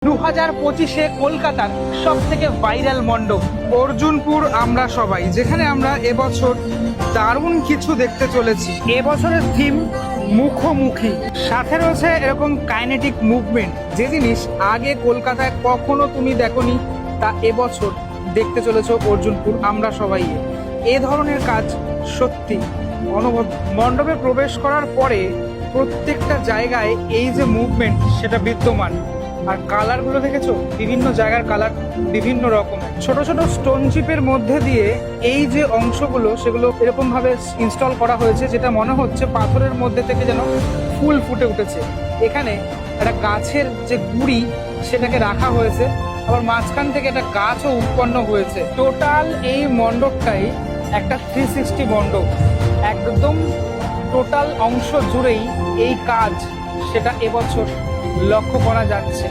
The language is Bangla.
2025-এ কলকাতার সব থেকে ভাইরাল মণ্ডপ অর্জুনপুর আমরা সবাই, যেখানে আমরা এবছর দারুণ কিছু দেখতে চলেছি। এবছরের থিম মুখোমুখি, সাথে রয়েছে এরকম কাইনেটিক মুভমেন্ট, যে জিনিস আগে কলকাতায় কখনো তুমি দেখোনি, তা এবছর দেখতে চলেছো অর্জুনপুর আমরা সবাই। এ ধরনের কাজ সত্যি অনবদ্য। মণ্ডপে প্রবেশ করার পরে প্রত্যেকটা জায়গায় এই যে মুভমেন্ট সেটা বিদ্যমান। আর কালারগুলো দেখেছো, বিভিন্ন জায়গার কালার বিভিন্ন রকমের। ছোট ছোট স্টোন চিপের মধ্যে দিয়ে এই যে অংশগুলো সেগুলো এরকম ভাবে ইনস্টল করা হয়েছে, যেটা মনে হচ্ছে পাথরের মধ্যে থেকে যেন ফুল ফুটে উঠেছে। এখানে একটা গাছের যে গুড়ি সেটাকে রাখা হয়েছে, আবার মাঝখান থেকে একটা গাছও উৎপন্ন হয়েছে। টোটাল এই মণ্ডপটাই একটা 360 মণ্ডপ, একদম টোটাল অংশ জুড়েই এই কাজ, সেটা এবছর লক্ষ্য করা যাচ্ছে।